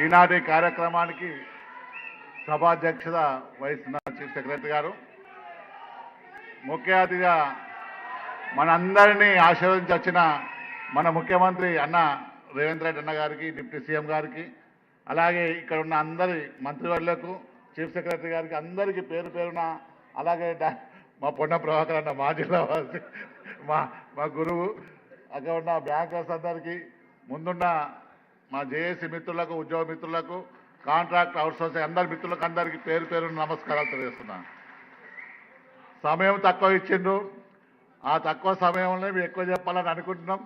ఈనాటి కార్యక్రమానికి సభాధ్యక్షత వహిస్తున్న చీఫ్ సెక్రటరీ గారు, ముఖ్య అతిథిగా మనందరినీ ఆశీర్వదించి వచ్చిన మన ముఖ్యమంత్రి అన్న రేవంత్ రెడ్డి అన్న గారికి, డిప్యూటీ సీఎం గారికి, అలాగే ఇక్కడ ఉన్న అందరి మంత్రివర్యులకు, చీఫ్ సెక్రటరీ గారికి అందరికీ పేరు పేరున, అలాగే మా పొన్న ప్రభాకర్ అన్న మా జిల్లా మా గురువు, అక్కడ ఉన్న బ్యాంకర్స్ అందరికీ, ముందున్న మా జేఏసీ మిత్రులకు, ఉద్యోగ మిత్రులకు, కాంట్రాక్ట్ అవుట్సోర్సింగ్ అందరి మిత్రులకు అందరికీ పేరు పేరున నమస్కారాలు తెలియజేస్తున్నాను. సమయం తక్కువ ఇచ్చిండ్రు, ఆ తక్కువ సమయంలో మేము ఎక్కువ చెప్పాలని అనుకుంటున్నాం.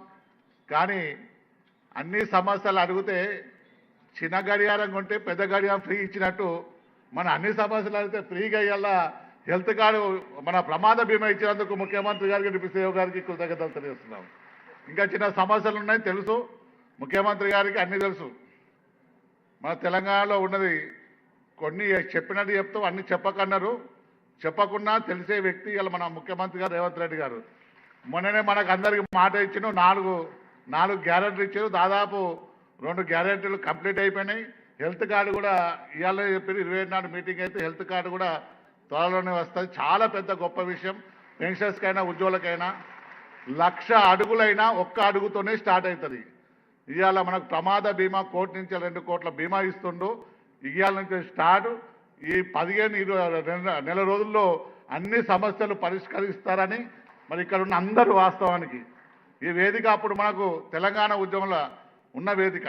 కానీ అన్ని సమస్యలు అడిగితే చిన్న గడియారం కొంటే పెద్ద గడియారం ఫ్రీ ఇచ్చినట్టు మన అన్ని సమస్యలు అడిగితే ఫ్రీగా ఇవ్వాల. హెల్త్ కార్డు మన ప్రమాద బీమా ఇచ్చినందుకు ముఖ్యమంత్రి గారికి, డిప్యూటీ సీఎం గారికి కృతజ్ఞతలు తెలియజేస్తున్నాం. ఇంకా చిన్న సమస్యలు ఉన్నాయి తెలుసు, ముఖ్యమంత్రి గారికి అన్నీ తెలుసు. మన తెలంగాణలో ఉన్నది కొన్ని చెప్పినట్టు చెప్తాం, అన్ని చెప్పకన్నారు. చెప్పకుండా తెలిసే వ్యక్తి ఇలా మన ముఖ్యమంత్రి గారు రేవంత్ రెడ్డి గారు. మొన్ననే మనకు అందరికి మాట ఇచ్చిన నాలుగు గ్యారెంటీలు ఇచ్చారు. దాదాపు 2 గ్యారెంటీలు కంప్లీట్ అయిపోయినాయి. హెల్త్ కార్డు కూడా ఇవాళ చెప్పారు, 27 నాడు మీటింగ్ అయితే హెల్త్ కార్డు కూడా త్వరలోనే వస్తుంది. చాలా పెద్ద గొప్ప విషయం. పెన్షన్స్కైనా ఉద్యోగులకైనా 1,00,000 అడుగులైనా 1 అడుగుతోనే స్టార్ట్ అవుతుంది. ఇవాళ మనకు ప్రమాద బీమా 1 కోటి నుంచి 2 కోట్ల బీమా ఇస్తుండు. ఇవాళ నుంచి స్టార్ట్ ఈ 15-20 నెల రోజుల్లో అన్ని సమస్యలు పరిష్కరిస్తారని మరి ఇక్కడ ఉన్న అందరూ వాస్తవానికి ఈ వేదిక అప్పుడు మనకు తెలంగాణ ఉద్యమంలో ఉన్న వేదిక.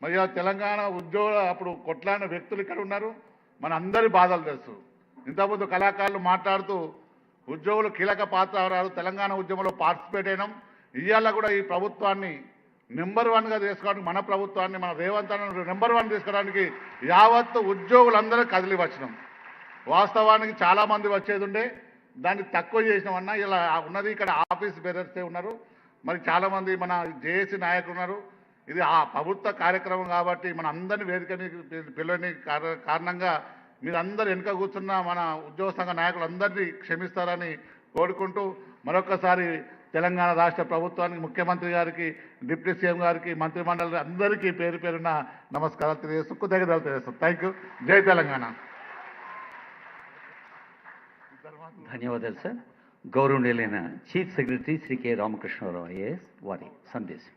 మరి తెలంగాణ ఉద్యోగులు అప్పుడు కొట్లాడిన వ్యక్తులు ఇక్కడ ఉన్నారు. మన అందరి బాధలు తెలుసు. ఇంతకుముందు కళాకారులు మాట్లాడుతూ ఉద్యోగులు కీలక పాత్ర తెలంగాణ ఉద్యమంలో పార్టిసిపేట్ అయినాం. ఇవాళ కూడా ఈ ప్రభుత్వాన్ని నెంబర్ 1గా చేసుకోవడానికి, మన ప్రభుత్వాన్ని, మన రేవంత్ అన్న నెంబర్ 1 తీసుకోవడానికి యావత్తు ఉద్యోగులందరూ కదిలి వచ్చినాం. వాస్తవానికి చాలామంది వచ్చేది ఉండే, దాన్ని తక్కువ చేసినామన్నా. ఇలా ఉన్నది ఇక్కడ ఆఫీస్ బేరర్సే ఉన్నారు, మరి చాలామంది మన జేఏసీ నాయకులు ఉన్నారు. ఇది ఆ ప్రభుత్వ కార్యక్రమం కాబట్టి మన అందరినీ వేదిక పిల్లని కారణంగా మీరందరూ వెనుక కూర్చున్న మన ఉద్యోగ సంఘ నాయకులందరినీ క్షమిస్తారని కోరుకుంటూ మరొకసారి తెలంగాణ రాష్ట్ర ప్రభుత్వానికి, ముఖ్యమంత్రి గారికి, డిప్యూటీ సీఎం గారికి, మంత్రిమండలి అందరికీ పేరు పేరున నమస్కారాలు తెలియజేస్తూ కృతజ్ఞతలు తెలియజేస్తాం. Thank you. జై తెలంగాణ. ధన్యవాదాలు సార్. గౌరవనీయులైన chief secretary Shri K Ramakrishna Rao IAS వారి సందేశం.